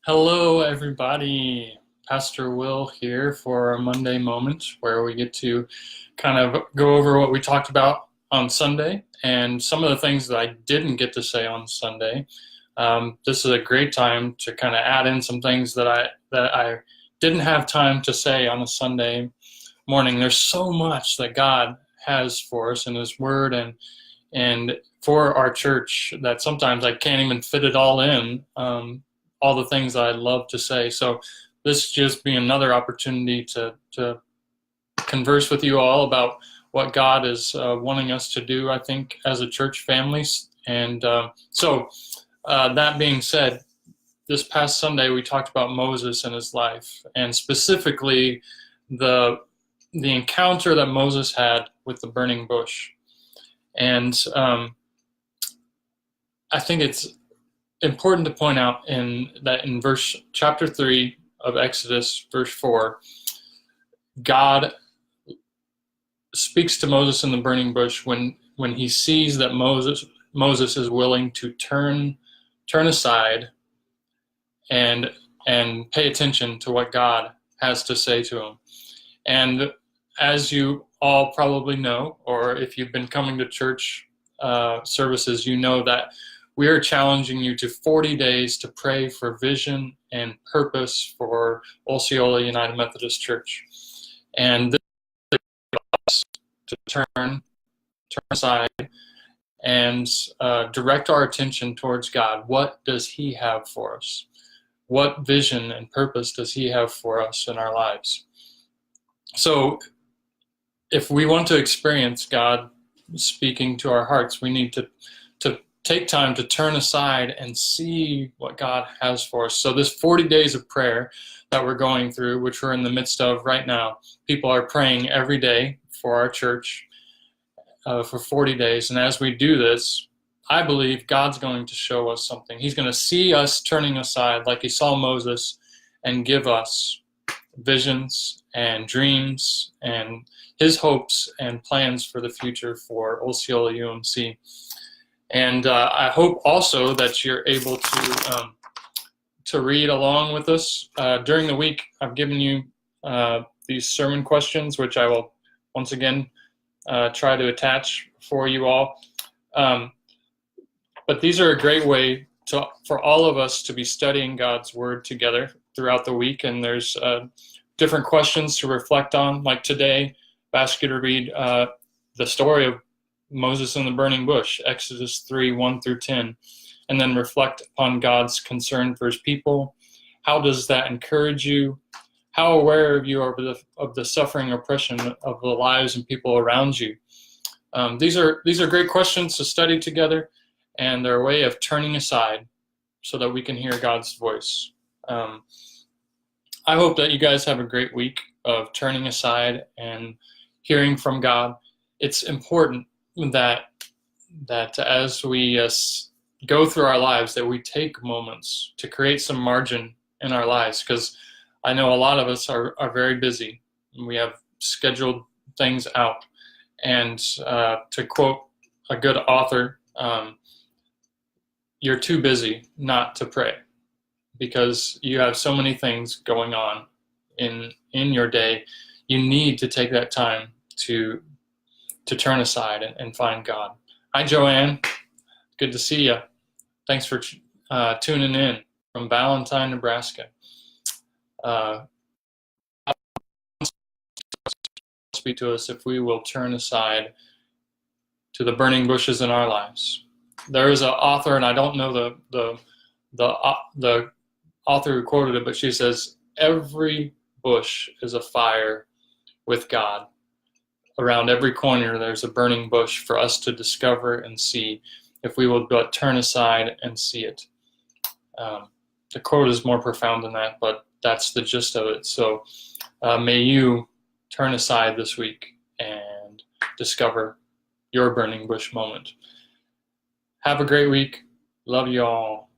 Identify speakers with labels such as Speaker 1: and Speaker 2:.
Speaker 1: Hello, everybody. Pastor Will here for our Monday moment where we get to kind of go over what we talked about on Sunday and some of the things that I didn't get to say on Sunday. This is a great time to kind of add in some things that I didn't have time to say on a Sunday morning. There's so much that God has for us in His Word and for our church that sometimes I can't even fit it all in. All the things that I'd love to say. So this just be another opportunity to converse with you all about what God is wanting us to do, I think, as a church family. And that being said, this past Sunday we talked about Moses and his life, and specifically the encounter that Moses had with the burning bush. And I think it's important to point out in chapter 3 of Exodus, verse 4, God speaks to Moses in the burning bush when he sees that Moses is willing to turn aside and pay attention to what God has to say to him. And as you all probably know, or if you've been coming to church services, you know that we are challenging you to 40 days to pray for vision and purpose for Osceola United Methodist Church. And this is to turn aside and direct our attention towards God. What does He have for us? What vision and purpose does He have for us in our lives? So if we want to experience God speaking to our hearts, we need to take time to turn aside and see what God has for us. So this 40 days of prayer that we're going through, which we're in the midst of right now, people are praying every day for our church for 40 days. And as we do this, I believe God's going to show us something. He's going to see us turning aside like He saw Moses and give us visions and dreams and His hopes and plans for the future for Osceola UMC. And I hope also that you're able to read along with us. During the week, I've given you these sermon questions, which I will once again try to attach for you all. But these are a great way for all of us to be studying God's Word together throughout the week. And there's different questions to reflect on. Like today, I've asked you to read the story of Moses in the burning bush, Exodus 3, 1 through 10, and then reflect upon God's concern for His people. How does that encourage you? How aware are you of the suffering oppression of the lives and people around you? These are great questions to study together, and they're a way of turning aside so that we can hear God's voice. I hope that you guys have a great week of turning aside and hearing from God. It's important that as we go through our lives, that we take moments to create some margin in our lives, because I know a lot of us are very busy. We have scheduled things out. And to quote a good author, you're too busy not to pray, because you have so many things going on in your day. You need to take that time to turn aside and find God. Hi, Joanne. Good to see you. Thanks for tuning in from Valentine, Nebraska. Speak to us if we will turn aside to the burning bushes in our lives. There is an author, and I don't know the author who quoted it, but she says, every bush is a fire with God. Around every corner there's a burning bush for us to discover and see if we will but turn aside and see it. The quote is more profound than that, but that's the gist of it. So may you turn aside this week and discover your burning bush moment. Have a great week. Love you all.